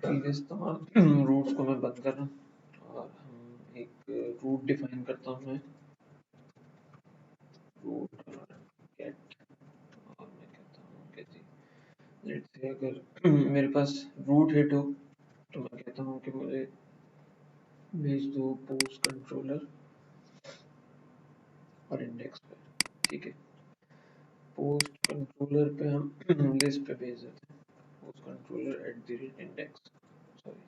Previous तमाम roots को मैं बंद कर रहा हूँ और हम एक रूट डिफाइन करता हूँ मैं रूट गेट और मैं कहता हूँ कि जी लेट्स से अगर मेरे पास रूट हिट हो तो मैं कहता हूँ कि मुझे भेज दो पोस्ट कंट्रोलर और इंडेक्स पे। ठीक है, पोस्ट कंट्रोलर पे हम लिस्ट पे भेज देते हैं post controller at the rate index. Sorry,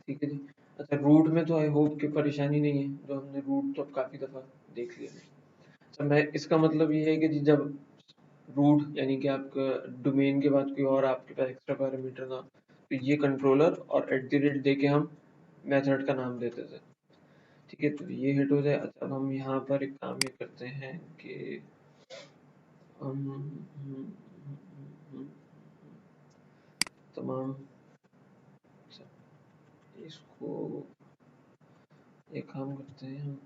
ठीक है जी। अच्छा, रूट में तो आई होप कि परेशानी नहीं है, जो हमने रूट तो अब काफ़ी दफ़ा देख लिया है। अच्छा, मैं इसका मतलब ये है कि जी जब रूट यानी कि आपका डोमेन के बाद कोई और आपके पास एक्स्ट्रा पैरामीटर ना, तो ये कंट्रोलर और एट द रेट दे के हम मेथड का नाम देते थे। ठीक है, तो ये हिट हो जाए। अच्छा, अब हम यहाँ पर एक काम ये करते हैं कि हम तमाम इसको एक काम करते हैं, हम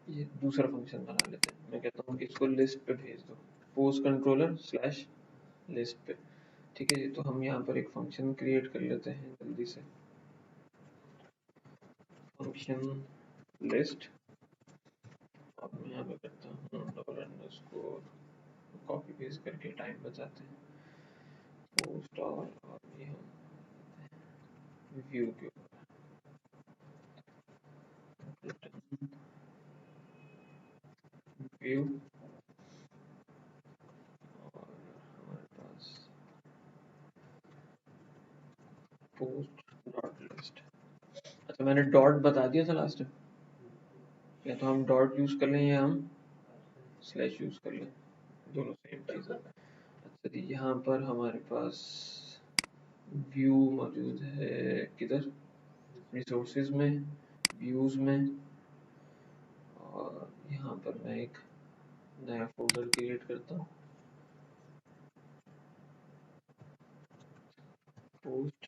ये दूसरा फंक्शन बना लेते हैं। मैं कहता हूँ कि इसको लिस्ट पे भेज दो पोस्ट कंट्रोलर स्लैश लिस्ट पे। ठीक है जी, तो हम यहाँ पर एक फंक्शन क्रिएट कर लेते हैं जल्दी से, फंक्शन लिस्ट। अब मैं यहाँ पे करता हूँ डबल अंडरस्कोर, कॉपी पेस्ट करके टाइम बचाते हैं, पोस्ट और ये हम व्यू के व्यू और हमारे पास पोस्ट डॉट लिस्ट। अच्छा, मैंने डॉट बता दिया था लास्ट टाइम, या तो हम डॉट यूज कर लें या हम स्लैश यूज कर लें, दोनों सेम चीज़ है। अच्छा जी, यहाँ पर हमारे पास व्यू मौजूद है किधर, रिसोर्सेज में, व्यूज में, और यहाँ पर मैं एक नया फोल्डर क्रिएट करता हूँ, पोस्ट,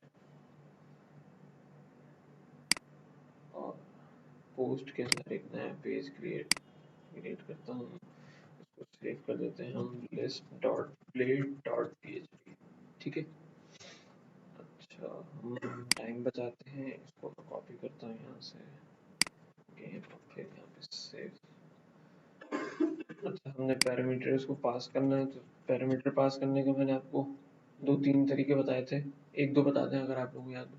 और पोस्ट के अंदर एक नया पेज क्रिएट करता हूँ, उसको सेव कर देते हैं हम list dot play dot php। ठीक है। अच्छा, हम टाइम बचाते हैं, इसको मैं कॉपी करता हूँ यहाँ से, गेम फिर यहाँ पे सेव। अच्छा, हमने पैरामीटर्स को पास करना है, तो पैरामीटर पास करने के मैंने आपको दो तीन तरीके बताए थे, एक दो बता दें अगर आप लोगों को याद हो।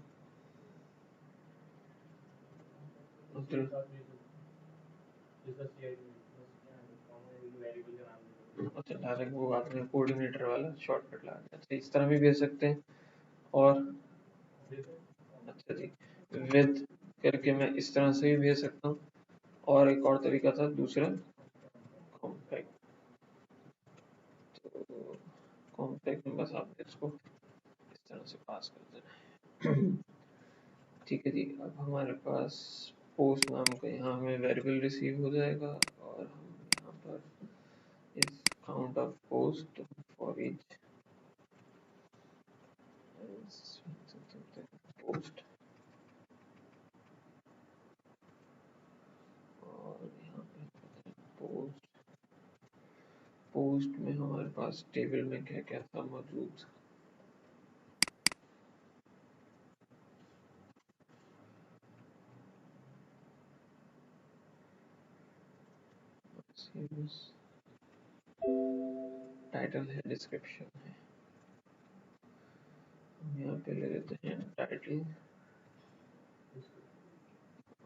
अच्छा, डायरेक्ट वो आपने कोऑर्डिनेटर वाला शॉर्टकट लगा दिया। अच्छा, इस तरह भी भेज सकते हैं। और अच्छा जी, विद करके मैं इस तरह से भी भेज सकता हूँ, और एक और तरीका था दूसरा, कॉम्पैक्ट। तो कॉम्पैक्ट में बस आपने इसको इस तरह से पास कर देना है। ठीक है जी, अब हमारे पास पोस्ट नाम का यहाँ हमें वेरिएबल रिसीव हो जाएगा, और हम यहाँ पर इस count of post for each post, और यहाँ पे पोस्ट, पोस्ट में हमारे पास टेबल में क्या क्या था मौजूद, टाइटल है, डिस्क्रिप्शन है, हम यहाँ पे ले लेते हैं टाइटल,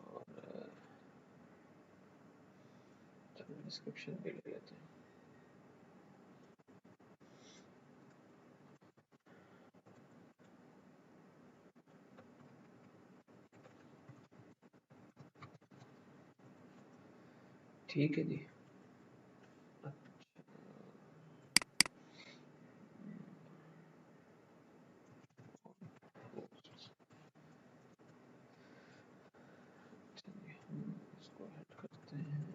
और डिस्क्रिप्शन भी ले लेते हैं। ठीक है जी। इसको ऐड करते हैं,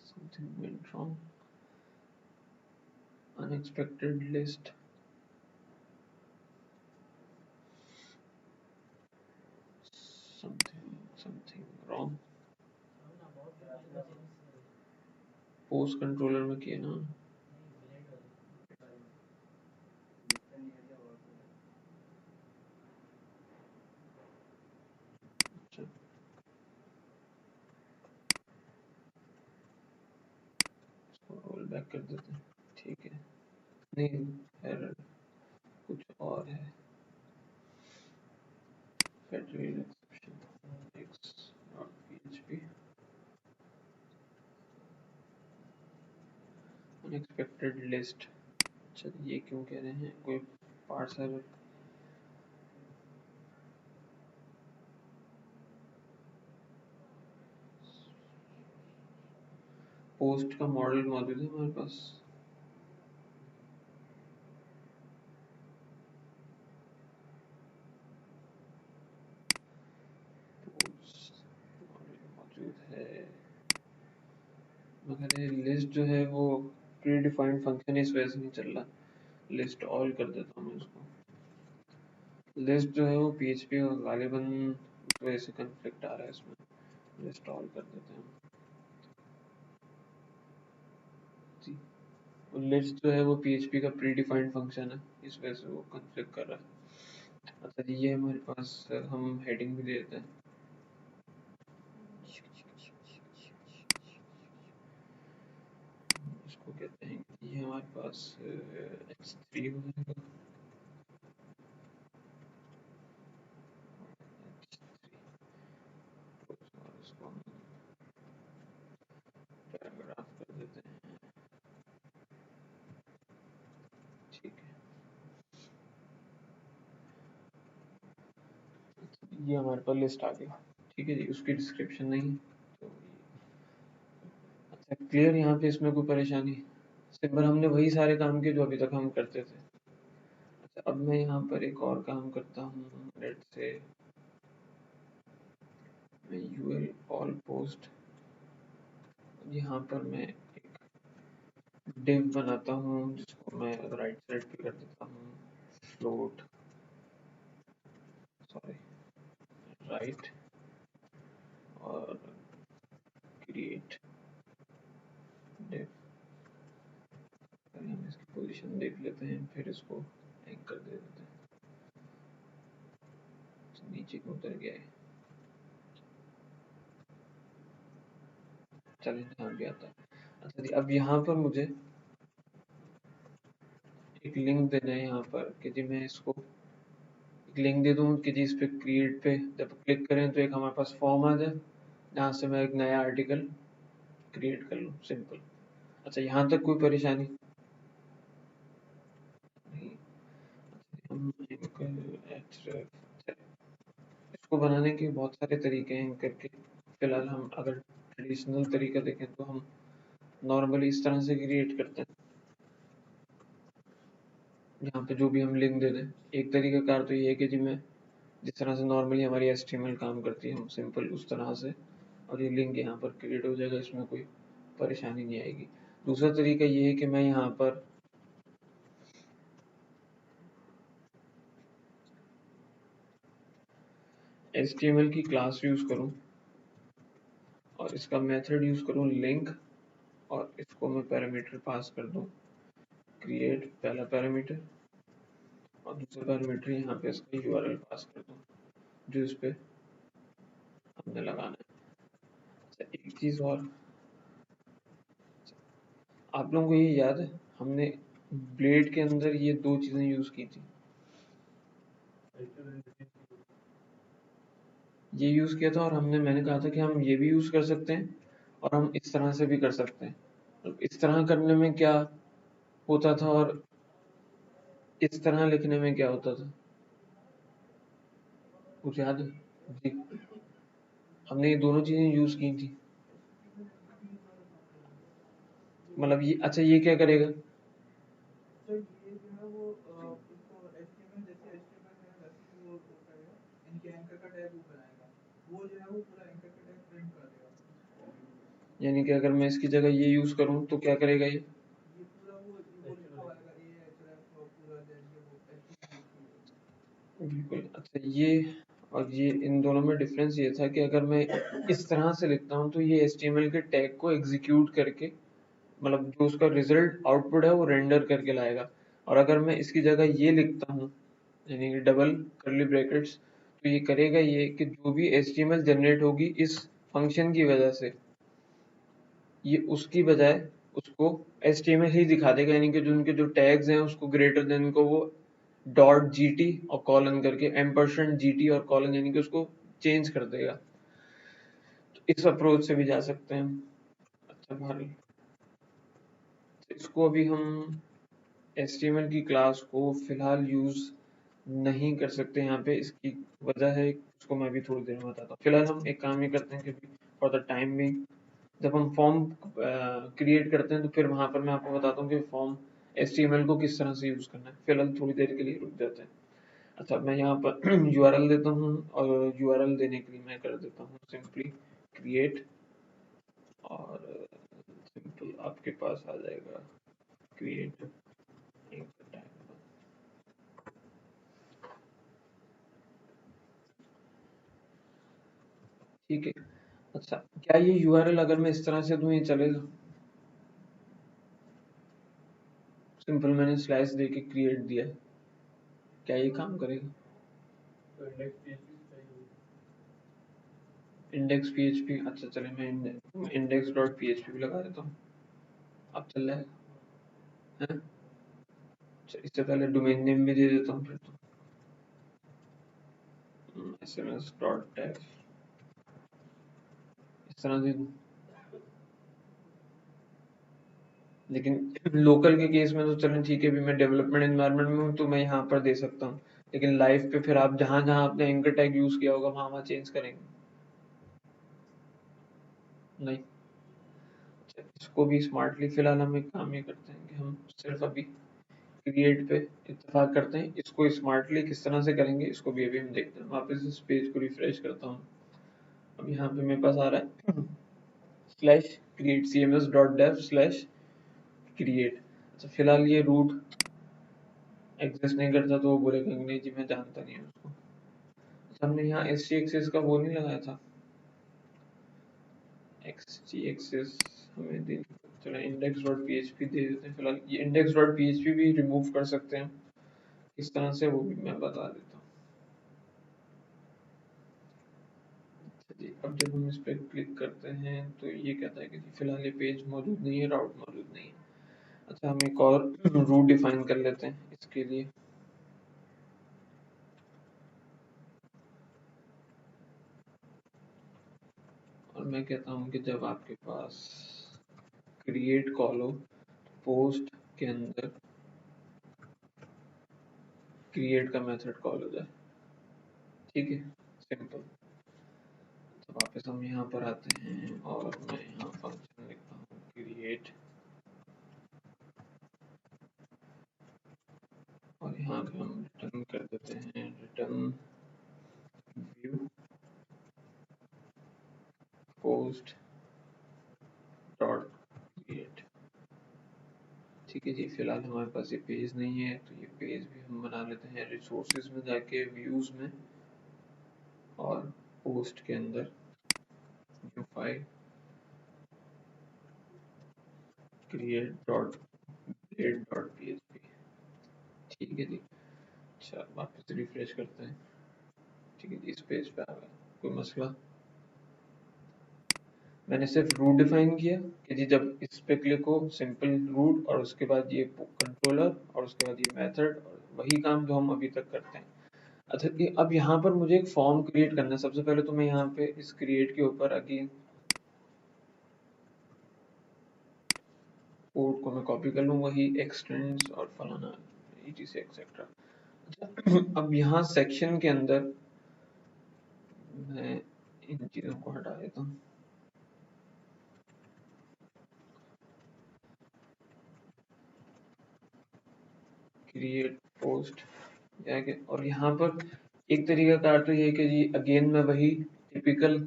something went wrong, unexpected list, something wrong, post controller में किया ना, बैक कर देते हैं, ठीक है। नहीं, एरर कुछ और है, federal exception x not PHP unexpected list. अच्छा, ये क्यों कह रहे हैं, कोई पार्सर पोस्ट का मॉडल मौजूद है हमारे पास। पोस्ट मॉडल मौजूद है, मगर ये लिस्ट जो है वो प्री डिफाइंड फंक्शन इस वजह से नहीं चल रहा। लिस्ट ऑल कर देता हूँ मैं इसको। लिस्ट जो है वो पीएचपी और गालिबन उस वजह से कन्फ्लिक्ट आ रहा है इसमें, लिस्ट ऑल कर देते हैं। लिस्ट जो है वो पीएचपी का प्री डिफाइंड फंक्शन है, इस वजह से वो कन्फ्लिक्ट कर रहा है। अच्छा जी, ये हमारे पास हम हेडिंग भी दे देते हैं। इसको कहते हैं, ये हमारे पास x3 हो जाएगा। और इसको हम पैराग्राफ कर देते हैं, ठीक है। ये हमारे पास लिस्ट आ गई, ठीक है जी। उसकी डिस्क्रिप्शन नहीं, तो अच्छा क्लियर यहाँ पे, इसमें कोई परेशानी? सिंपल हमने वही सारे काम किए जो अभी तक हम करते थे। अच्छा, अब मैं यहाँ पर एक और काम करता हूँ, लेट से मैं यूएल ऑल पोस्ट, यहाँ पर मैं एक डिव बनाता हूँ जिसको मैं राइट साइड पे कर देता हूँ फ्लोट, सॉरी राइट, और क्रिएट डिव। हम इसकी पोजीशन देख लेते हैं, फिर इसको एंकर दे देते हैं। नीचे को उतर गया है, चलिए यहाँ भी आता है। अच्छा जी, अब यहाँ पर मुझे एक लिंक देना है यहाँ पर कि जी मैं इसको एक लिंक दे दूँ कि जी इस पे क्रिएट पे जब क्लिक करें तो एक हमारे पास फॉर्म आ जाए, जहाँ से मैं एक नया आर्टिकल क्रिएट कर लूँ, सिंपल। अच्छा, यहाँ तक कोई परेशानी नहीं? हम इसको बनाने के बहुत सारे तरीके हैं एंकर के। फिलहाल हम अगर ट्रेडिशनल तरीका देखें तो हम नॉर्मली इस तरह से क्रिएट करते हैं, यहाँ पे जो भी हम लिंक दे दें। एक तरीका कार तो ये है कि जी मैं जिस तरह से नॉर्मली हमारी HTML काम करती है, हम सिंपल उस तरह से, और ये लिंक यहाँ पर क्रिएट हो जाएगा, इसमें कोई परेशानी नहीं आएगी। दूसरा तरीका ये है कि मैं यहाँ पर HTML की क्लास यूज करूँ और इसका मेथड यूज करूँ लिंक, और इसको मैं पैरामीटर पास कर दूँ क्रिएट पहला पैरामीटर, और दूसरा पैरामीटर यहाँ पे इसका URL पास कर दूँ जो इस पे हमने लगाना है। अच्छा, एक चीज और, आप लोगों को ये याद है हमने ब्लेड के अंदर ये दो चीजें यूज की थी, ये यूज किया था, और मैंने कहा था कि हम ये भी यूज कर सकते हैं और हम इस तरह से भी कर सकते हैं। तो इस तरह करने में क्या होता था और इस तरह लिखने में क्या होता था, कुछ याद है जी? हमने ये दोनों चीजें यूज की थी, मतलब ये, अच्छा ये क्या करेगा? यानी कि अगर मैं इसकी जगह ये यूज करूं तो क्या करेगा ये? बिल्कुल। अच्छा, ये और ये इन दोनों में डिफरेंस ये था कि अगर मैं इस तरह से लिखता हूँ तो ये HTML के टैग को एग्जीक्यूट करके, मतलब जो उसका रिजल्ट आउटपुट है वो रेंडर करके लाएगा। और अगर मैं इसकी जगह ये लिखता हूँ, यानी कि डबल कर्ली ब्रैकेट्स, तो ये करेगा ये कि जो भी HTML जनरेट होगी इस फंक्शन की वजह से, ये उसकी बजाय उसको HTML ही दिखा देगा, यानी कि जो उनके जो टैग्स हैं उसको ग्रेटर देन को वो डॉट GT और कॉलन करके %GT और कॉलन, यानी कि उसको चेंज कर देगा। तो इस अप्रोच से भी जा सकते हैं। अच्छा भाई, इसको अभी हम HTML की क्लास को फिलहाल यूज नहीं कर सकते यहाँ पे, इसकी वजह है, उसको मैं भी थोड़ी देर में बताता हूँ। फिलहाल हम एक काम ये करते हैं कि फॉर द टाइम बिंग जब हम फॉर्म क्रिएट करते हैं तो फिर वहां पर मैं आपको बताता हूँ कि फॉर्म HTML को किस तरह से यूज करना है। फिलहाल थोड़ी देर के लिए रुक जाते हैं। अच्छा, मैं यहाँ पर URL देता हूँ और URL देने के लिए मैं कर देता हूँ सिंपली क्रिएट, और सिंपल आपके पास आ जाएगा क्रिएट। ठीक है। अच्छा, क्या ये URL अगर मैं इस तरह से दूं ये चलेगा? सिंपल मैंने स्लैश दे के क्रिएट दिया है, क्या ये काम करेगा? इंडेक्स PHP, अच्छा चले मैं इंडेक्स डॉट PHP भी लगा देता हूँ, अब चल रहा है? अच्छा, इससे पहले डोमेन नेम भी दे देता हूँ फिर तो, SMS डॉट टैग इस तरह दे दूँ। लेकिन लोकल के केस में तो चलें ठीक है, अभी मैं डेवलपमेंट एनवायरनमेंट में हूँ तो मैं यहाँ पर दे सकता हूँ, लेकिन लाइव पे फिर आप जहाँ जहाँ आपने एंकर टैग यूज किया होगा वहाँ वहाँ चेंज करेंगे नहीं? अच्छा, इसको भी स्मार्टली फिलहाल हम एक काम ये करते हैं कि हम सिर्फ अभी क्रिएट पे इत्तेफाक करते हैं, इसको स्मार्टली किस तरह से करेंगे इसको भी अभी हम देखते हैं। वापस इस पेज को रिफ्रेश करता हूँ, अब यहाँ पे मेरे पास आ रहा है slash create CMS dot dev slash create. अच्छा, फिलहाल ये रूट एग्जिस्ट नहीं करता तो वो बोलेगा कि नहीं जी मैं जानता नहीं हूँ उसको। अच्छा, हमने यहाँ SGXS का वो नहीं लगाया था, XGXS हमें दे, चलो इंडेक्स डॉट PHP दे देते हैं फिलहाल। ये इंडेक्स डॉट PHP भी रिमूव कर सकते हैं किस तरह से, वो भी मैं बता देता हूँ। अच्छा जी, अब जब हम इस पर क्लिक करते हैं तो ये कहता है कि जी फिलहाल ये पेज मौजूद नहीं है, राउट मौजूद नहीं है। अच्छा, हम एक और रूट डिफाइन कर लेते हैं इसके लिए, और मैं कहता हूँ कि जब आपके पास क्रिएट कॉल हो, पोस्ट के अंदर क्रिएट का मेथड कॉल हो जाए। ठीक है, सिंपल। तो वापस हम यहाँ पर आते हैं और मैं यहाँ फंक्शन लिखता हूँ क्रिएट, और यहाँ पे हम रिटर्न कर देते हैं return view post dot create. ठीक है जी, फिलहाल हमारे पास ये पेज नहीं है तो ये पेज भी हम बना लेते हैं रिसोर्सेज में जाके व्यूज में, और पोस्ट के अंदर new file create dot grade dot PHP। ठीक है जी। अच्छा, वापस रिफ्रेश करते हैं। ठीक है जी, इस पेज पे आ गया, कोई मसला? मैंने सिर्फ रूट डिफाइन किया कि जी जब इस पे क्लिक हो सिंपल रूट, और उसके बाद ये कंट्रोलर, और उसके बाद ये मेथड, और वही काम जो हम अभी तक करते हैं। अच्छा, कि अब यहाँ पर मुझे एक फॉर्म क्रिएट करना है। सबसे पहले तो मैं यहाँ पे इस क्रिएट के ऊपर अगेन कोड को मैं कॉपी कर लूँ, वही एक्सटेंड्स और फलाना etc एक्सेट्रा। अच्छा, अब यहाँ सेक्शन के अंदर मैं इन चीज़ों को हटा देता हूँ, क्रिएट पोस्ट जाके, और यहाँ पर एक तरीका कार तो ये है कि जी अगेन मैं वही टिपिकल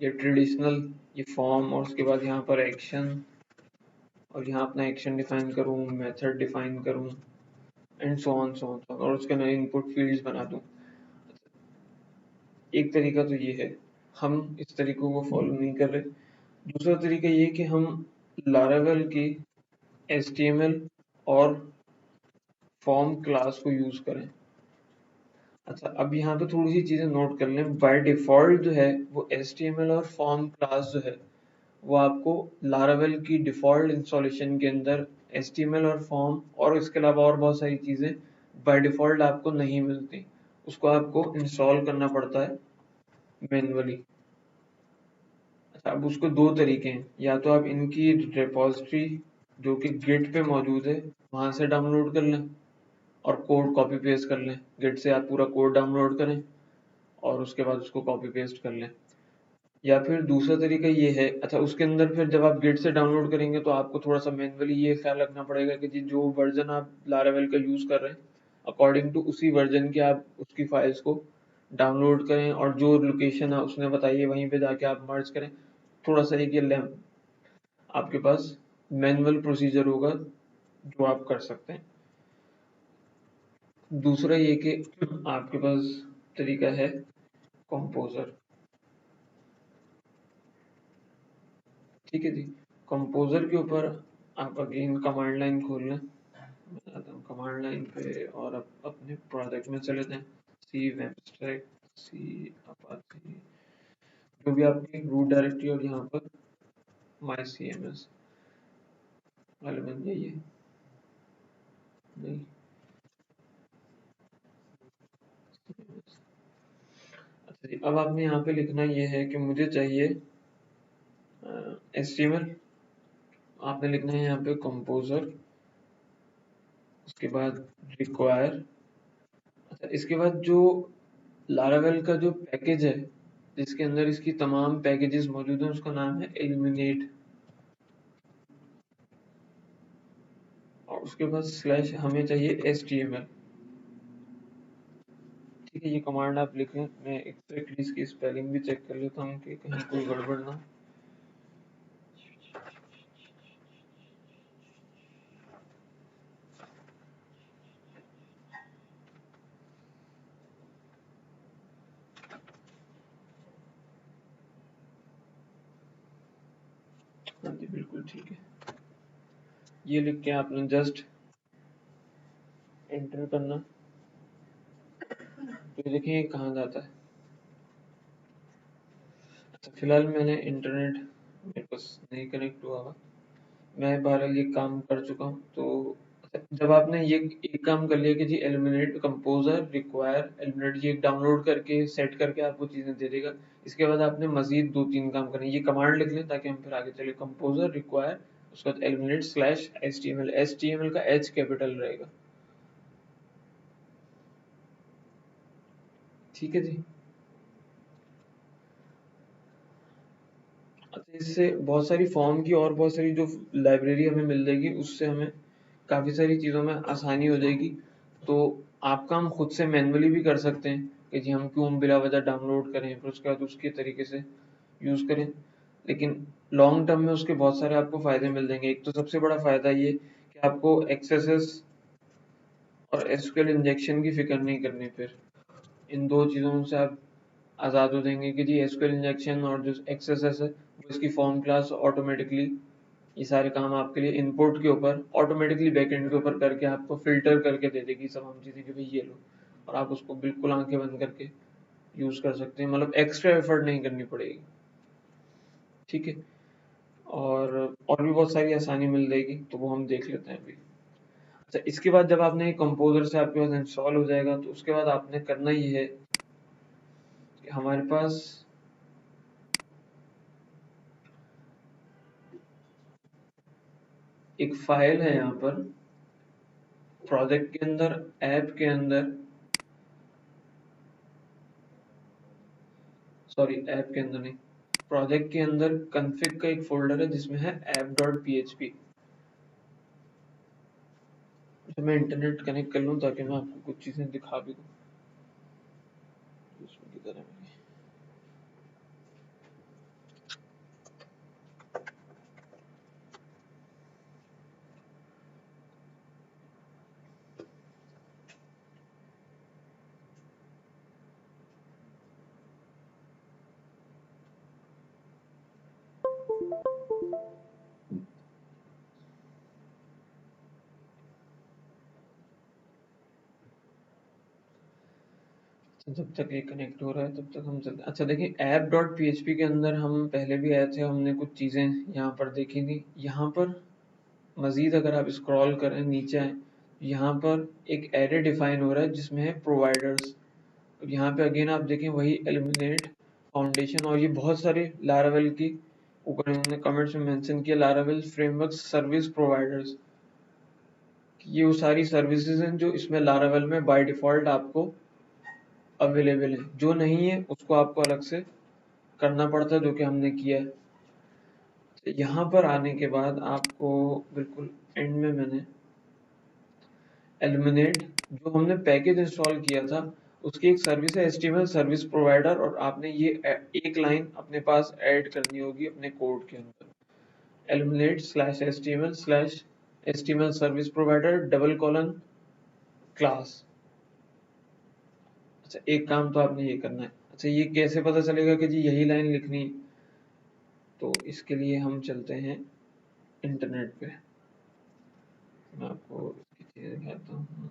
या ट्रेडिशनल ये फॉर्म, और उसके बाद यहाँ पर एक्शन, और यहाँ अपना एक्शन डिफाइन करूँ, मेथड डिफाइन करूँ, and so on so on, और उसके अंदर इनपुट फील्ड्स बना दूँ। एक तरीका तो ये है, हम इस तरीकों को फॉलो नहीं कर रहे। दूसरा तरीका ये कि हम लारावेल की HTML और फॉर्म क्लास को यूज करें। अच्छा, अब यहाँ पे थोड़ी सी चीजें नोट कर लें। बाय डिफॉल्ट जो है वो HTML और फॉर्म क्लास जो है वो आपको लारावेल की डिफ़ॉल्ट इंस्टॉलेशन के अंदर HTML और फॉर्म और इसके अलावा और बहुत सारी चीज़ें बाय डिफ़ॉल्ट आपको नहीं मिलती, उसको आपको इंस्टॉल करना पड़ता है मैन्युअली। अच्छा, अब उसको दो तरीके हैं, या तो आप इनकी रिपॉजिटरी जो कि गिट पे मौजूद है वहाँ से डाउनलोड कर लें और कोड कॉपी पेस्ट कर लें। गिट से आप पूरा कोड डाउनलोड करें और उसके बाद उसको कॉपी पेस्ट कर लें। या फिर दूसरा तरीका ये है, अच्छा उसके अंदर फिर जब आप गिट से डाउनलोड करेंगे तो आपको थोड़ा सा मैन्युअली ये ख्याल रखना पड़ेगा कि जी जो वर्जन आप लारावेल का यूज़ कर रहे हैं अकॉर्डिंग टू उसी वर्जन के आप उसकी फाइल्स को डाउनलोड करें और जो लोकेशन है उसने बताइए वहीं पे जाके आप मर्ज करें। थोड़ा सा एक ये आपके पास मैनुअल प्रोसीजर होगा जो आप कर सकते हैं। दूसरा ये कि आपके पास तरीका है कंपोजर। ठीक है जी, कंपोजर के ऊपर आप अगेन कमांड लाइन खोल लें। मैं आता हूँ कमांड लाइन पे और अपने प्रोजेक्ट में चले जाएं। सी वेबस्ट्रैक्ट सी अपाची जो भी आपकी रूट डायरेक्टरी और यहाँ पर माई सी एम एस वाले बन जाइए। नहीं, अच्छा जी, अब आपने यहाँ पे लिखना ये है कि मुझे चाहिए HTML। आपने लिखना है यहाँ पे कंपोजर, उसके बाद रिक्वायर। अच्छा, इसके बाद जो लारावेल का जो पैकेज है जिसके अंदर इसकी तमाम पैकेजेस मौजूद हैं उसका नाम है इल्यूमिनेट। और उसके बाद स्लैश हमें चाहिए HTML। ठीक है, ये कमांड आप लिखें। मैं एक्जैक्टली इसकी स्पेलिंग भी चेक कर लेता हूँ कि कहीं कोई गड़बड़ ना। हाँ जी, बिल्कुल ठीक है। ये लिख के आपने जस्ट एंटर करना, तो देखें ये कहाँ जाता है। अच्छा, फिलहाल मैंने इंटरनेट मेरे पास नहीं कनेक्ट हुआ हुआ, मैं बहरहाल ये काम कर चुका हूँ। तो जब आपने ये एक काम कर लिया कि जी एलिमिनेट कंपोजर रिक्वायर एलिमिनेट, ये डाउनलोड करके सेट करके आपको चीजें दे देगा। इसके बाद आपने मजीद दो तीन काम करने, ये कमांड लिख लें ताकि हम फिर आगे चले। कंपोजर रिक्वायर, उसके बाद एलिमिनेट स्लैश HTML। HTML का H कैपिटल रहेगा। ठीक है जी। अच्छा, इससे बहुत सारी फॉर्म की और बहुत सारी जो लाइब्रेरी हमें मिल जाएगी, उससे हमें काफ़ी सारी चीज़ों में आसानी हो जाएगी। तो आप काम खुद से मैन्युअली भी कर सकते हैं कि जी हम क्यों बिला वजह डाउनलोड करें फिर उसके बाद उसके तरीके से यूज़ करें। लेकिन लॉन्ग टर्म में उसके बहुत सारे आपको फ़ायदे मिल जाएंगे। एक तो सबसे बड़ा फ़ायदा ये कि आपको एक्सेसेस और एसक्यूएल इंजेक्शन की फिक्र नहीं करनी। फिर इन दो चीज़ों से आप आज़ाद हो जाएंगे कि जी एसक्यूएल इंजेक्शन और जो एक्सेसेस है वो इसकी फॉर्म क्लास ऑटोमेटिकली ये सारे काम आपके लिए इनपुट के ऊपर ऑटोमेटिकली बैकएंड के ऊपर करके आपको फिल्टर करके दे देगी तमाम चीज़ें कि भाई ये लो, और आप उसको बिल्कुल आंखें बंद करके यूज़ कर सकते हैं। मतलब एक्स्ट्रा एफर्ट नहीं करनी पड़ेगी। ठीक है, और भी बहुत सारी आसानी मिल जाएगी, तो वो हम देख लेते हैं अभी। अच्छा, इसके बाद जब आपने कंपोजर से आपके पास इंस्टॉल हो जाएगा तो उसके बाद आपने करना ये है कि हमारे पास एक फाइल है यहाँ पर प्रोजेक्ट के अंदर, ऐप के अंदर, सॉरी ऐप के अंदर नहीं, प्रोजेक्ट के अंदर config का एक फोल्डर है जिसमें है app.php। तो मैं इंटरनेट कनेक्ट कर लूँ ताकि मैं आपको कुछ चीज़ें दिखा भी दूँ उसमें की तरह मेरी। जब तक ये कनेक्ट हो रहा है तब तक हम चलते। अच्छा देखिए, ऐप डॉट पीएचपी के अंदर हम पहले भी आए थे, हमने कुछ चीज़ें यहाँ पर देखी थी। यहाँ पर मज़ीद अगर आप स्क्रॉल करें नीचे आए, यहाँ पर एक एरे डिफाइन हो रहा है जिसमें है प्रोवाइडर्स। यहाँ पे अगेन आप देखें वही एलिमिनेट फाउंडेशन, और ये बहुत सारे लारावेल की ऊपर उन्होंने कमेंट्स में मेंशन किया, लारावेल फ्रेमवर्क सर्विस प्रोवाइडर्स। ये वो सारी सर्विसेज हैं जो इसमें लारावेल में बाय डिफॉल्ट आपको अवेलेबल है। जो नहीं है उसको आपको अलग से करना पड़ता है, जो कि हमने किया है। तो यहाँ पर आने के बाद आपको बिल्कुल एंड में मैंने एलिमिनेट, जो हमने पैकेज इंस्टॉल किया था उसकी एक सर्विस है एचटीएमएल सर्विस प्रोवाइडर, और आपने ये एक लाइन अपने पास ऐड करनी होगी अपने कोड के अंदर। Eliminate slash HTML slash HTML service provider double colon class. अच्छा एक काम तो आपने ये करना है। अच्छा ये कैसे पता चलेगा कि जी यही लाइन लिखनी है? तो इसके लिए हम चलते हैं इंटरनेट पे। मैं आपको इसकी चीज़ें दिखाता हूँ।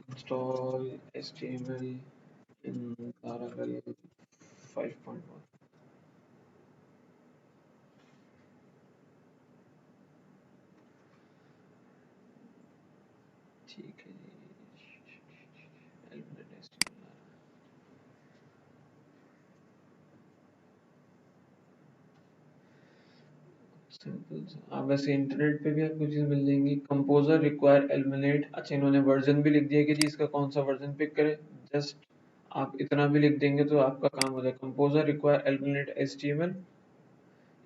इंस्टॉल HTML इन Laravel 5.1। ठीक है जी, Element HTML सिंपल सा। आप वैसे इंटरनेट पे भी आपको चीज़ मिल जाएंगी। Composer require eliminate. अच्छा इन्होंने वर्जन भी लिख दिया कि जी इसका कौन सा वर्जन पिक करे। जस्ट आप इतना भी लिख देंगे तो आपका काम हो जाएगा। Composer require eliminate HTML।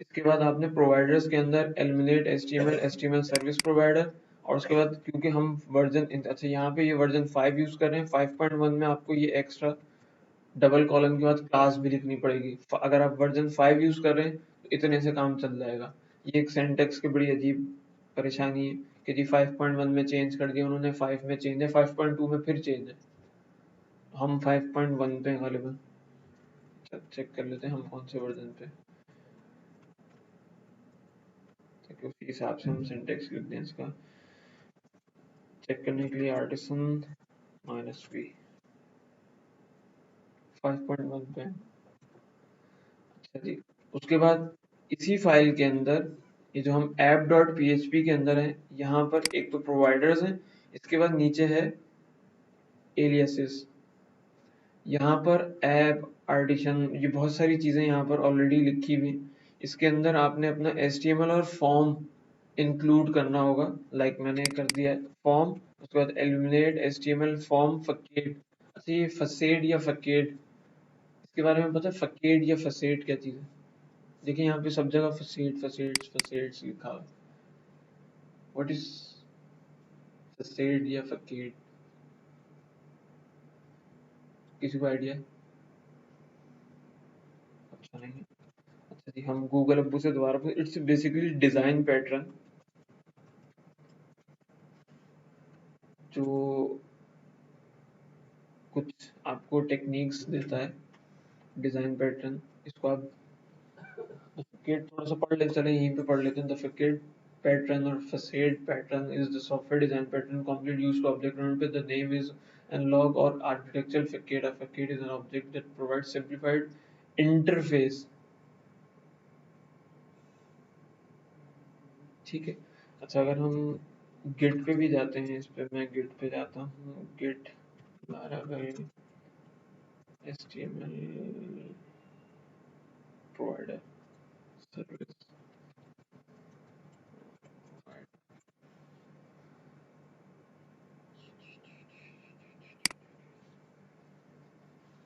इसके बाद आपने प्रोवाइडर्स के अंदर एलिमिनेट HTML सर्विस प्रोवाइडर। और उसके बाद क्योंकि हम वर्जन, अच्छा यहाँ पे ये वर्जन 5 यूज कर रहे हैं, 5.1 में आपको ये एक्स्ट्रा डबल कॉलन के बाद क्लास भी लिखनी पड़ेगी। अगर आप वर्जन 5 यूज कर रहे हैं तो इतने से काम चल जाएगा। ये एक सिंटेक्स की बड़ी अजीब परेशानी है कि जी 5.1 में चेंज कर दिया उन्होंने, 5 में चेंज है, 5.2 में फिर चेंज है। हम 5.1 पे गालिबन। चेक कर लेते हैं हम कौन से वर्जन पे, ताकि उसी हिसाब से हम सिंटेक्स लिख दें इसका। चेक करने के लिए आर्टिसन -v 5.1 पे। अच्छा जी, उसके बाद इसी फाइल के अंदर ये जो हम ऐप डॉट पीएचपी के अंदर है, यहाँ पर एक तो प्रोवाइडर्स हैं, इसके बाद नीचे है एलियासेस। यहाँ पर ऐप आर्टिशन, ये बहुत सारी चीज़ें यहाँ पर ऑलरेडी लिखी हुई। इसके अंदर आपने अपना HTML और फॉर्म इंक्लूड करना होगा। लाइक मैंने कर दिया है फॉर्म, उसके बाद एलिमिनेट HTML फॉर्म फकेट। अच्छा ये फसेड या फकेट, इसके बारे में पता है? फकेट या फसेट क्या चीज़ है? देखिए यहाँ पे सब जगह फसेट फसेट फसेट लिखा हुआ है। व्हाट इज फसेड या फकेट? किसी को आइडिया? अच्छा नहीं है। अच्छा जी, हम गूगल अब्बू से दोबारा, इट्स बेसिकली डिजाइन पैटर्न जो कुछ आपको टेक्निक्स देता है। डिजाइन पैटर्न, इसको आप फकेट थोड़ा सा पढ़ लेते चले, यहीं पे पढ़ लेते हैं। The fuck it pattern or facade pattern is the software design pattern commonly used to object oriented. The name is analog or architectural facade. A facade is an object that provides simplified interface। ठीक है। अच्छा अगर हम Git पे भी जाते हैं, इस पे मैं गिट पे जाता हूँ, Git laravel html provider service।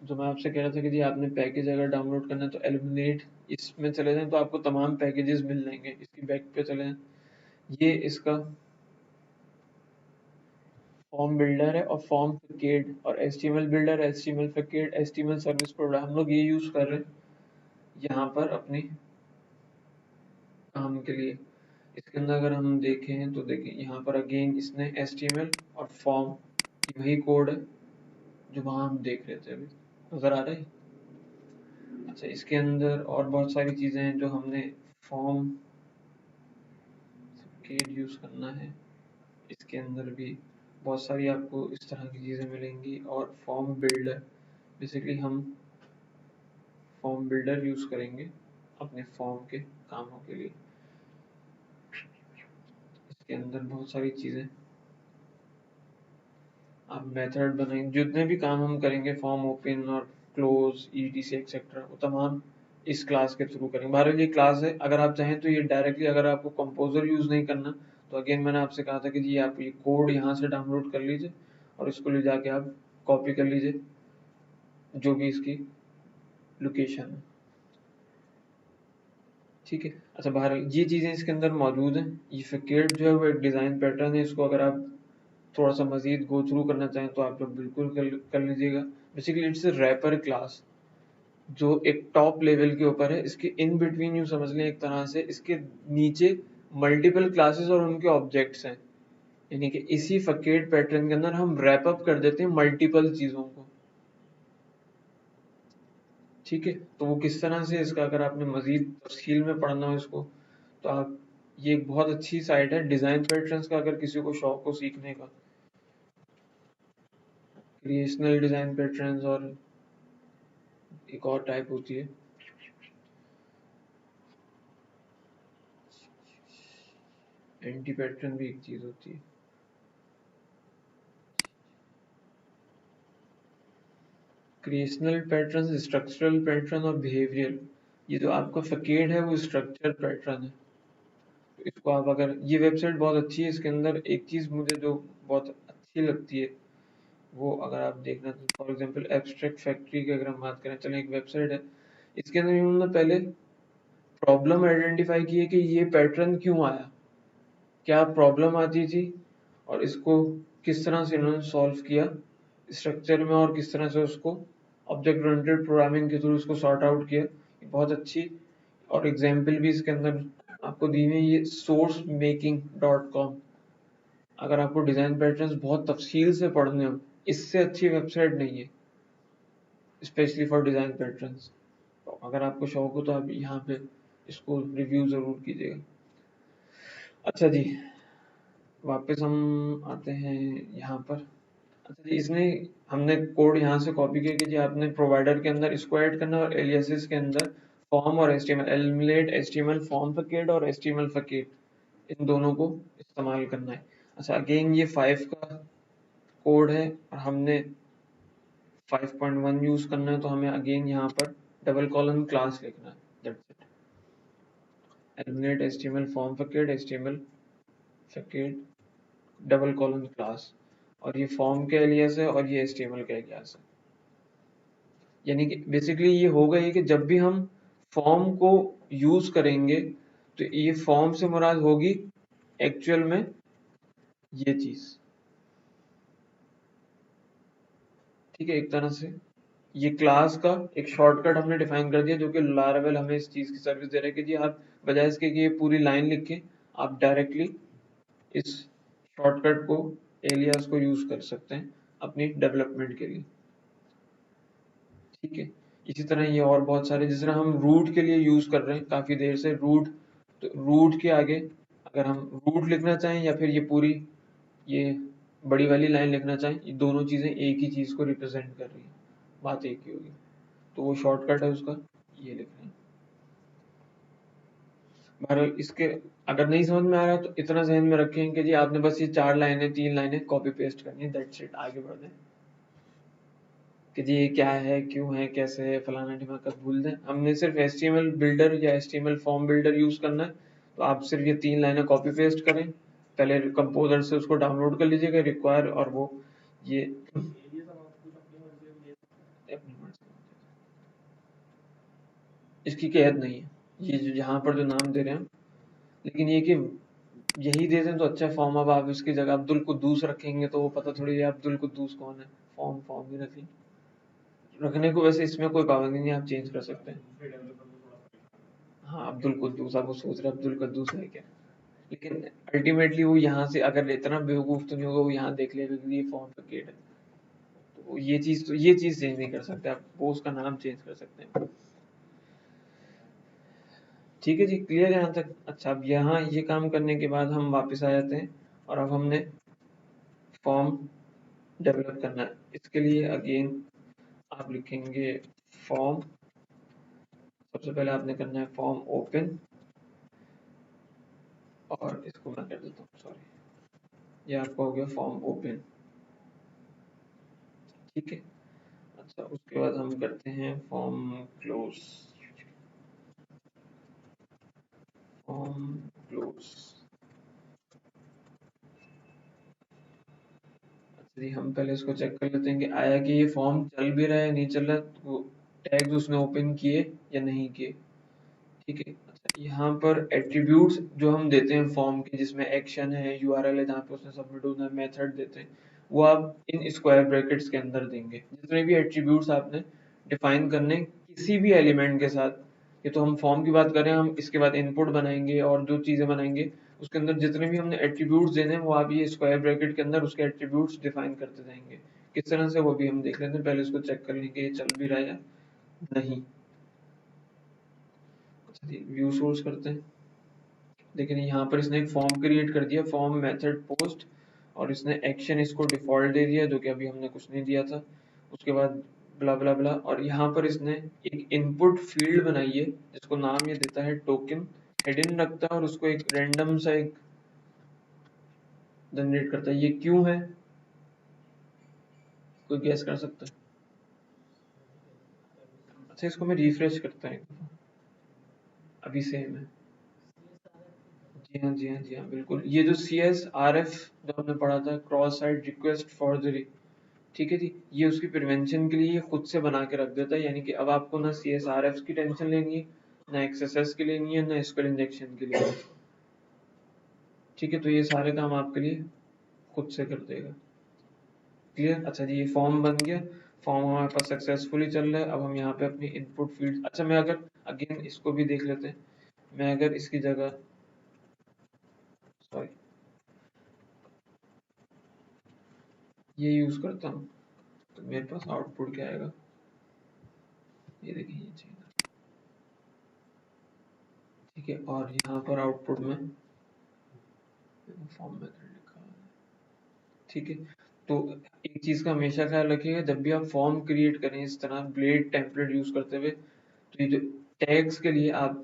जो मैं आपसे कह रहा था कि जी आपने पैकेज अगर डाउनलोड करना है तो एलिमिनेट इसमें चले जाएं तो आपको तमाम पैकेजेस मिल जाएंगे। इसकी बैक पे चले जाएं, ये इसका फॉर्म बिल्डर है और फॉर्म फैकेड, और HTML builder, HTML facade, HTML service provider, हम लोग ये यूज कर रहे हैं यहाँ पर अपने काम के लिए। इसके अंदर अगर हम देखें तो देखिए यहाँ पर अगेन इसने एचटीएमएल और फॉर्म, वही कोड है जो वहाँ हम देख रहे थे। अभी नजर आ रहा है? अच्छा इसके अंदर और बहुत सारी चीज़ें हैं जो हमने फॉर्म फैकेड यूज करना है। इसके अंदर भी बहुत सारी आपको इस तरह की चीज़ें मिलेंगी, और फॉर्म बिल्डर, बेसिकली हम फॉर्म बिल्डर यूज करेंगे अपने फॉर्म के कामों के लिए। इसके अंदर बहुत सारी चीजें आप मेथड बनाएंगे, जितने भी काम हम करेंगे फॉर्म ओपन और क्लोज ईटीसी एक्सेट्रा वो तमाम इस क्लास के थ्रू करेंगे। बहरहाल ये क्लास है, अगर आप चाहें तो ये डायरेक्टली, अगर आपको कंपोजर यूज नहीं करना तो अगेन मैंने आपसे कहा था कि जी आप ये कोड यहाँ से डाउनलोड कर लीजिए और इसको ले जाके आप कॉपी कर लीजिए जो भी इसकी लोकेशन है, ठीक है। अच्छा बहरहाल ये चीजें इसके अंदर मौजूद हैं। ये फैकेट जो है वो एक डिजाइन पैटर्न है, इसको अगर आप थोड़ा सा मजीद गो थ्रू करना चाहें तो आप लोग बिल्कुल कर लीजिएगा। बेसिकली इट्स रैपर क्लास जो एक टॉप लेवल के ऊपर है, इसके इन बिटवीन यूं समझ लें एक तरह से इसके नीचे मल्टीपल क्लासेस और उनके ऑब्जेक्ट्स हैं, यानी कि इसी फकेट पैटर्न के अंदर हम रैप अप कर देते हैं मल्टीपल चीजों को, ठीक है। तो वो किस तरह से, इसका अगर आपने मजीद तफसील में पढ़ना हो इसको तो आप, ये एक बहुत अच्छी साइट है डिजाइन पैटर्न्स का, अगर किसी को शौक हो सीखने का, क्रिएशनल डिजाइन पैटर्न्स, और एक और टाइप होती है एंटी पैटर्न भी एक चीज होती है। क्रिएशनल पैटर्न, स्ट्रक्चरल पैटर्न और बिहेवियरल। ये जो आपका फकेट है वो स्ट्रक्चर पैटर्न है। तो इसको आप, अगर ये वेबसाइट बहुत अच्छी है, इसके अंदर एक चीज मुझे जो बहुत अच्छी लगती है वो अगर आप देखना, फॉर एग्जांपल एब्स्ट्रैक्ट फैक्ट्री की अगर हम बात करें, चलें एक वेबसाइट है, इसके अंदर इन्होंने पहले प्रॉब्लम आइडेंटिफाई की है कि ये पैटर्न क्यों आया, क्या प्रॉब्लम आती थी और इसको किस तरह से इन्होंने सॉल्व किया स्ट्रक्चर में, और किस तरह से उसको ऑब्जेक्ट ओरिएंटेड प्रोग्रामिंग के थ्रू उसको सॉर्ट आउट किया। बहुत अच्छी और एग्जाम्पल भी इसके अंदर आपको दी हुई है, ये sourcemaking.com। अगर आपको डिजाइन पैटर्न्स बहुत तफसील से पढ़ने हो, इससे अच्छी वेबसाइट नहीं है स्पेशली फॉर डिजाइन पैटर्न्स। तो अगर आपको शौक हो तो आप यहाँ पे इसको रिव्यू जरूर कीजिएगा। अच्छा जी, वापस हम आते हैं यहाँ पर। अच्छा जी, इसमें हमने कोड यहाँ से कॉपी किया कि जी आपने प्रोवाइडर के अंदर इसको ऐड करना और एलियासेस के अंदर फॉर्म और HTML, eliminate HTML form fuck it और एचटीएमएल फकेट, इन दोनों को इस्तेमाल करना है। अच्छा अगेन ये 5 का कोड है और हमने 5.1 यूज करना है, तो हमें अगेन यहाँ पर डबल कॉलन क्लास लिखना है, that's it. Eliminate HTML form fuck it, HTML fuck it, double colon class, और ये फॉर्म का एलियास है और ये एचटीएमएल का एलियास है। यानी कि बेसिकली ये होगा ये कि जब भी हम फॉर्म को यूज करेंगे तो ये फॉर्म से मुराद होगी एक्चुअल में ये चीज, ठीक है। एक तरह से ये क्लास का एक शॉर्टकट हमने डिफाइन कर दिया, जो कि लारावेल हमें इस चीज की सर्विस दे रहा है कि जी आप बजाय इसके कि ये पूरी लाइन लिखें, आप डायरेक्टली इस शॉर्टकट को, एलियास को यूज कर सकते हैं अपनी डेवलपमेंट के लिए, ठीक है। इसी तरह ये और बहुत सारे, जिस तरह हम रूट के लिए यूज कर रहे हैं काफी देर से रूट, तो रूट के आगे अगर हम रूट लिखना चाहें या फिर ये पूरी ये बड़ी वाली लाइन लिखना चाहें, ये दोनों चीजें एक ही चीज को रिप्रेजेंट कर रही है, बात एक ही होगी। तो वो शॉर्टकट है उसका, ये लिख रहे हैं। बहरहाल इसके अगर नहीं समझ में आ रहा तो इतना जहन में रखें कि जी आपने बस ये 4 लाइनें 3 लाइनें कॉपी पेस्ट करनी है, दैट्स इट। आगे बढ़ दें कि जी ये क्या है, क्यों है, कैसे है, फलाना ढिमाका भूल दें। हमने सिर्फ HTML बिल्डर या HTML फॉर्म बिल्डर यूज करना है, तो आप सिर्फ ये 3 लाइनें कॉपी पेस्ट करें, पहले कंपोजर से उसको डाउनलोड कर लीजिएगा रिक्वायर, और वो ये इसकी कैद नहीं है, ये जो यहाँ पर जो नाम दे रहे हैं, लेकिन ये कि यही दे दें तो अच्छा फॉर्म। अब आप इसकी जगह अब्दुल कुद्दूस रखेंगे तो वो पता थोड़ी है अब्दुल कुद्दूस कौन है, फॉर्म फॉर्म ही रखें। रखने को वैसे इसमें कोई पाबंदी नहीं, आप चेंज कर सकते हैं। हाँ अब्दुल कुद्दूस, आप वो सोच रहे हैं अब्दुल कुद्दूस है क्या, लेकिन अल्टीमेटली वो यहाँ से अगर इतना बेवकूफ तो नहीं होगा, वो यहाँ देख लेगा कि ये फॉर्म फकेट है, तो ये चीज चेंज नहीं कर सकते आप, वो उसका नाम चेंज कर सकते हैं, ठीक है जी। क्लियर है यहाँ तक। अच्छा अब यहाँ ये काम करने के बाद हम वापस आ जाते हैं और अब हमने फॉर्म डेवलप करना है। इसके लिए अगेन आप लिखेंगे फॉर्म, सबसे पहले आपने करना है फॉर्म ओपन, और इसको मैं कर देता हूँ, सॉरी, ये आपका हो गया फॉर्म ओपन। ठीक है, अच्छा उसके बाद हम करते हैं फॉर्म क्लोज, फॉर्म क्लोज। अच्छा जी, हम पहले इसको चेक कर लेते हैं कि आया कि ये फॉर्म चल भी रहा है नहीं चल रहा, तो टैग्स उसने ओपन किए या नहीं किए। ठीक है, अच्छा यहाँ पर एट्रीब्यूट्स जो हम देते हैं फॉर्म के, जिसमें एक्शन है, यूआरएल है जहाँ पे उसने सबमिट होना है, मेथड देते हैं, वो आप इन स्क्वायर ब्रैकेट्स के अंदर देंगे। जितने भी एट्रीब्यूट्स आपने डिफाइन करने किसी भी एलिमेंट के साथ, ये तो हम फॉर्म की बात कर रहे हैं, हम इसके बाद इनपुट बनाएंगे और जो चीजें बनाएंगे उसके अंदर जितने भी हमने एट्रीब्यूट्स देने हैं वो आप ये स्क्वायर ब्रैकेट के अंदर उसके एट्रीब्यूट्स डिफाइन करते जाएंगे। किस तरह से वो भी हम देख लेते हैं, पहले इसको चेक कर लेंगे ये चल भी रहा है या नहीं। अच्छा जी, व्यू सोर्स करते हैं। लेकिन यहाँ पर इसने एक फॉर्म क्रिएट कर दिया, फॉर्म मेथड पोस्ट, और इसने एक्शन इसको डिफॉल्ट दे दिया जो कि अभी हमने कुछ नहीं दिया था। उसके बाद ब्ला ब्ला ब्ला, और यहाँ पर इसने एक इनपुट फील्ड बनाई है जिसको नाम ये देता है टोकन, हेडिंग रखता है और उसको एक रैंडम सा एक जनरेट करता है। ये क्यों है, कोई गैस कर सकता है? अच्छा इसको मैं रिफ्रेश करता हूँ, अभी सेम है। जी हाँ जी हाँ जी हाँ, बिल्कुल। ये जो सी एस आर एफ जो हमने पढ़ा था, क्रॉस साइट रिक्वेस्ट फॉर्जरी, ठीक है जी, ये उसकी प्रिवेंशन के लिए ये खुद से बना के रख देता है, यानी कि अब आपको ना सी एस आर एफ की टेंशन लेनी है, ना एक्सएसएस की लेनी है, ना एसक्यूएल इंजेक्शन के लिए। ठीक है, तो ये सारे काम आपके लिए खुद से कर देगा। क्लियर? अच्छा जी, ये फॉर्म बन गया, फॉर्म हमारे पास सक्सेसफुली चल रहा है। अब हम यहाँ पे अपनी इनपुट फील्ड, अच्छा मैं अगर अगेन इसको भी देख लेते हैं, मैं अगर इसकी जगह, सॉरी, ये यूज करता हूँ तो मेरे पास आउटपुट क्या आएगा, ये देखिए ये चाहिए। ठीक है, और यहाँ पर आउटपुट में फॉर्म मेथड लिखा है। ठीक है, तो एक चीज का हमेशा ख्याल रखिएगा, जब भी आप फॉर्म क्रिएट करें इस तरह ब्लेड टेम्पलेट यूज करते हुए, तो ये जो टैग्स के लिए आप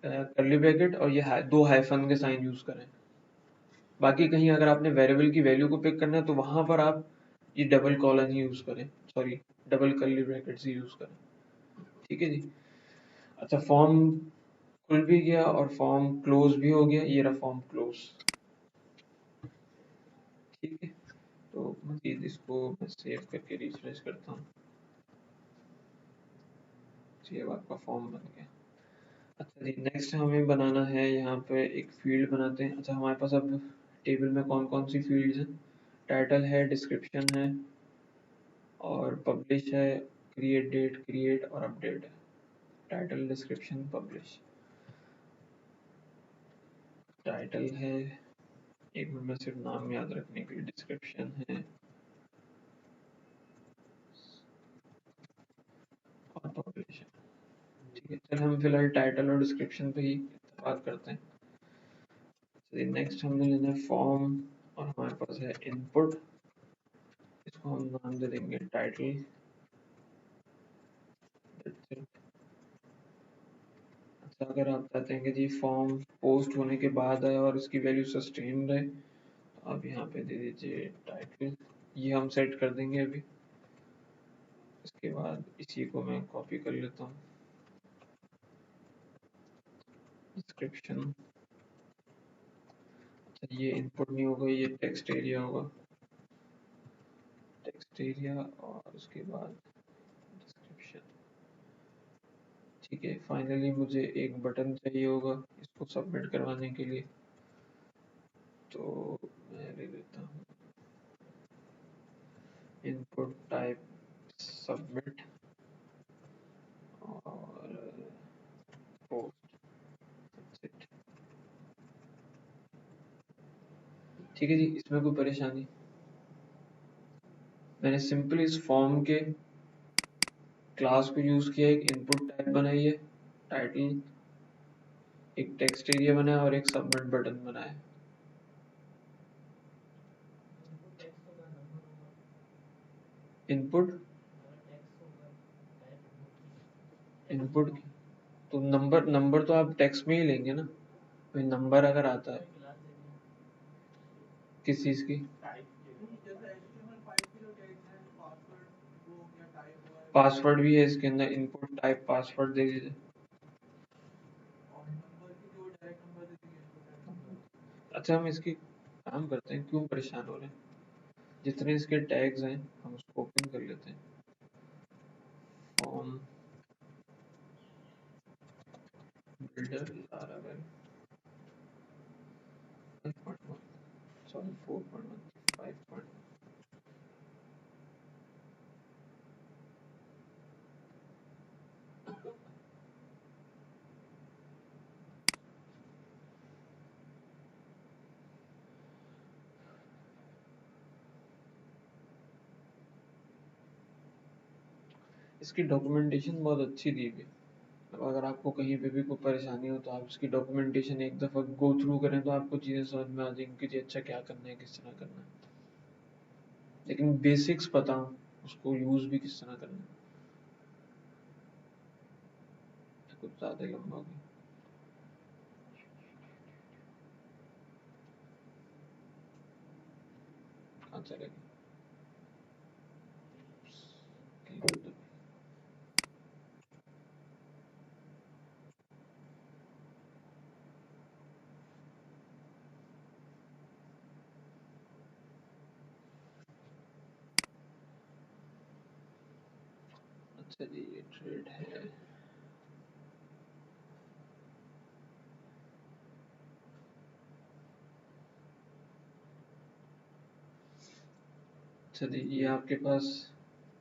कर्ली ब्रैकेट और ये दो हाइफन के साइन यूज करें। बाकी कहीं अगर आपने वेरिएबल की वैल्यू को पिक करना है तो वहां पर आप ये डबल कॉलन ही यूज करें, सॉरी डबल कर्ली ब्रैकेट्स ही यूज करें। ठीक है जी, अच्छा फॉर्म खुल भी गया और फॉर्म क्लोज भी हो गया, ये रहा फॉर्म क्लोज। ठीक है, तो मजीद इसको मैं सेव करके रिफ्रेश करता हूँ, ये आपका फॉर्म बन गया। अच्छा जी, नेक्स्ट हमें बनाना है, यहाँ पे एक फील्ड बनाते हैं। अच्छा हमारे पास अब टेबल में कौन कौन सी फील्ड्स हैं, टाइटल है, डिस्क्रिप्शन है, और पब्लिश है, क्रिएट डेट, क्रिएट और अपडेट है। Title, description, publish. टाइटल है, एक मिनट में सिर्फ नाम याद रखने के लिए, डिस्क्रिप्शन है और पब्लिश है। ठीक है, चल हम फिलहाल टाइटल और डिस्क्रिप्शन पे ही बात करते हैं। नेक्स्ट हमने लेना है फॉर्म, और हमारे पास है इनपुट, इसको हम नाम दे देंगे टाइटल। अच्छा अगर आप चाहते हैं कि जी फॉर्म पोस्ट होने के बाद आए और इसकी वैल्यू सस्टेन रहे, तो आप यहाँ पे दे दीजिए टाइटल, ये हम सेट कर देंगे अभी। इसके बाद इसी को मैं कॉपी कर लेता हूँ, डिस्क्रिप्शन। अच्छा ये इनपुट नहीं होगा, ये टेक्स्ट एरिया होगा, टेक्स्ट एरिया, और उसके बाद डिस्क्रिप्शन। ठीक है, फाइनली मुझे एक बटन चाहिए होगा इसको सबमिट करवाने के लिए, तो मैं ले लेता हूँ इनपुट टाइप सबमिट और पोस्ट। ठीक है जी, इसमें कोई परेशानी? मैंने सिंपल इस फॉर्म के क्लास को यूज किया, एक इनपुट टाइप बनाई है, टाइटल, एक टेक्स्ट एरिया बनाया और एक सबमिट बटन बनाया। इनपुट इनपुट की तो नंबर नंबर तो आप टेक्स्ट में ही लेंगे ना, भाई नंबर अगर आता है किस चीज की, पासवर्ड भी है इसके अंदर, इनपुट टाइप पासवर्ड दे दीजिए। अच्छा हम इसकी काम करते हैं, क्यों परेशान हो रहे हैं, जितने इसके टैग्स हैं हम उसको ओपन कर लेते हैं। Form builder Laravel 5.1 sorry 4.1 5.1। इसकी डॉक्यूमेंटेशन बहुत अच्छी दी हुई है, अब अगर आपको कहीं पे भी कोई परेशानी हो तो आप इसकी डॉक्यूमेंटेशन एक दफ़ा गो थ्रू करें तो आपको चीज़ें समझ में आ जाएंगी कि जी अच्छा क्या करना है, किस तरह करना है, लेकिन बेसिक्स पता हो उसको यूज़ भी किस तरह करना है। कुछ ज़्यादा ही लंबा हो गया, कहाँ चले गए। अच्छा जी ये ट्रेड है, अच्छा जी ये आपके पास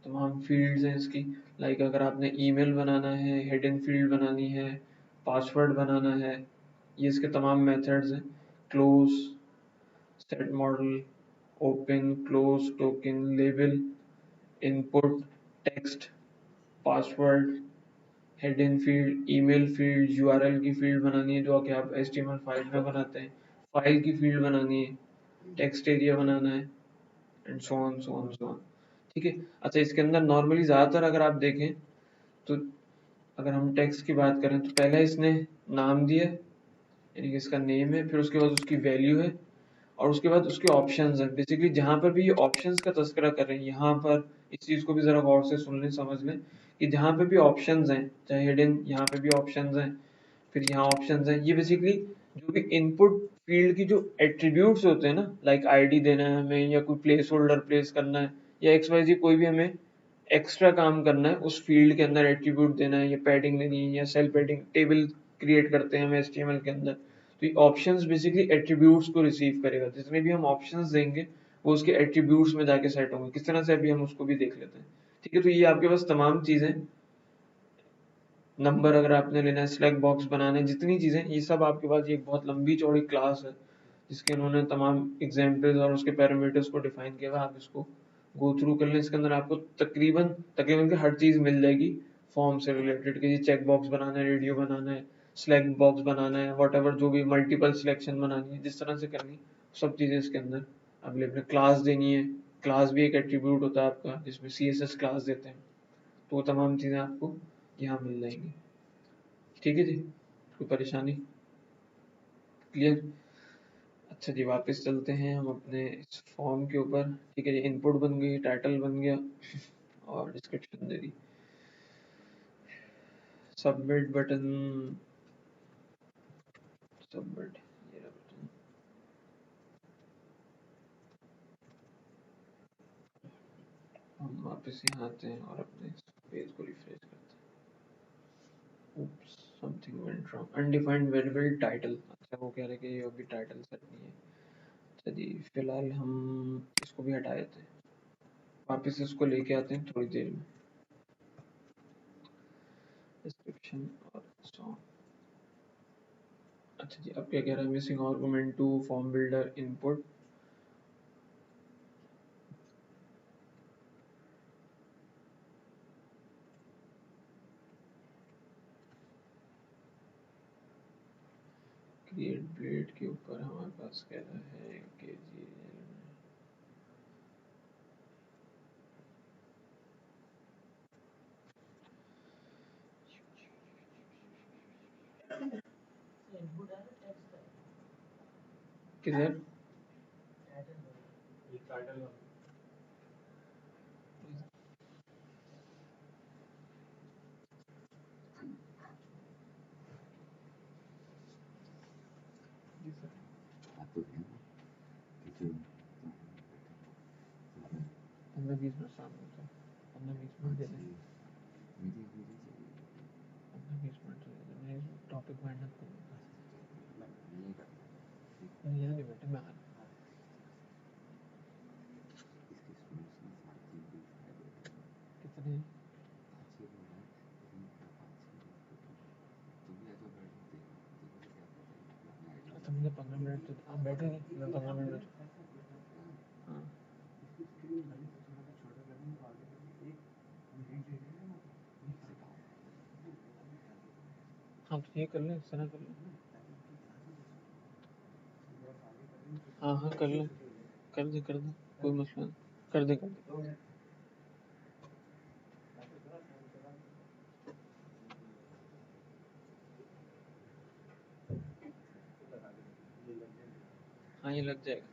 तमाम फील्ड्स हैं इसकी, लाइक अगर आपने ईमेल बनाना है, हिडन फील्ड बनानी है, पासवर्ड बनाना है, ये इसके तमाम मेथड्स हैं। Close, set model, open, close, token, label, input, text, password, hidden field, email field, URL की फील्ड बनानी है जो कि आप एचटीएमएल फाइल में बनाते हैं, फाइल की फील्ड बनानी है, टेक्स्ट एरिया बनाना है, and so on so on so on. ठीक है। अच्छा इसके अंदर नॉर्मली ज़्यादातर अगर आप देखें तो अगर हम टेक्स्ट की बात करें तो पहले इसने नाम दिया, यानी कि इसका नेम है, फिर उसके बाद उसकी वैल्यू है, और उसके बाद उसके ऑप्शंस हैं। बेसिकली जहाँ पर भी ये ऑप्शंस का तस्करा कर रहे हैं, यहाँ पर इस चीज़ को भी ज़रा गौर से सुन लें, समझ लें कि जहाँ पे भी ऑप्शंस हैं, चाहे हिडन यहाँ पे भी ऑप्शंस हैं, फिर यहाँ ऑप्शंस हैं, ये बेसिकली जो भी इनपुट फील्ड की जो एट्रीब्यूट्स होते हैं ना, लाइक आईडी देना है हमें, या कोई प्लेस होल्डर प्लेस करना है, या एक्स वाई जी कोई भी हमें एक्स्ट्रा काम करना है उस फील्ड के अंदर, एट्रीब्यूट देना है या पैडिंग देनी है या सेल पैडिंग, टेबल क्रिएट करते हैं हम एचटीएमएल के अंदर, तो ये ऑप्शंस बेसिकली एट्रीब्यूट्स को रिसीव करेगा। जितने भी हम ऑप्शंस देंगे वो उसके एट्रीब्यूट्स में जाके सेट होंगे, किस तरह से अभी हम उसको भी देख लेते हैं। ठीक है, तो ये आपके पास तमाम चीजें, नंबर अगर आपने लेना है, सिलेक्ट बॉक्स बनाना है, जितनी चीजें, ये सब आपके पास ये एक बहुत लंबी चौड़ी क्लास है जिसके उन्होंने तमाम एग्जाम्पल्स और उसके पैरामीटर्स को डिफाइन किया हुआ है। आप इसको गो थ्रू कर लें, इसके अंदर आपको तकरीबन तकरीबन की हर चीज मिल जाएगी फॉर्म से रिलेटेड, कि चेक बॉक्स बनाना है, रेडियो बनाना है, सिलेक्ट बॉक्स बनाना है, वट एवर जो भी मल्टीपल सिलेक्शन बनानी है, जिस तरह से करनी, सब चीजें इसके अंदर अवेलेबल है। क्लास देनी है, क्लास भी एक एट्रीब्यूट होता है आपका, जिसमें CSS क्लास देते हैं, तो वो तमाम चीजें आपको यहाँ मिल जाएंगी। ठीक है जी, कोई परेशानी, क्लियर। अच्छा जी वापस चलते हैं हम अपने इस फॉर्म के ऊपर। ठीक है जी, इनपुट बन गई, टाइटल बन गया और डिस्क्रिप्शन दे दी। सबमिट बटन, सबमिट, ये रहा बटन। हम वापस यहाँ आते हैं और अपने पेज को रिफ्रेश करते हैं। Oops, something went wrong. Undefined variable title, अच्छा वो कह रहे कि ये अभी टाइटल सेट नहीं है। अच्छा जी फिलहाल हम इसको भी हटा देते हैं, वापस इसको लेके आते हैं थोड़ी देर में, डिस्क्रिप्शन और सो। अच्छा जी अब क्या कह रहा है, missing argument to form builder input, create blade के ऊपर हमारे पास कह रहा है कि जी किधर? पंद्रह बीस मिनट सामने से 15-20 मिनट दे दें। 15-20 मिनट दे दें, मैं टॉपिक फाइंड अप करूँगा। यहाँ नहीं बैठे, मैं आ रहा हूँ। कितने? अच्छा मुझे 15 मिनट तो आप बैठेंगे, मैं 15 मिनट हाँ हाँ तो ये कर लें, इस तरह कर लें। हाँ हाँ कर लें, कर दे कोई मसला नहीं, कर दे। हाँ ये लग जाएगा।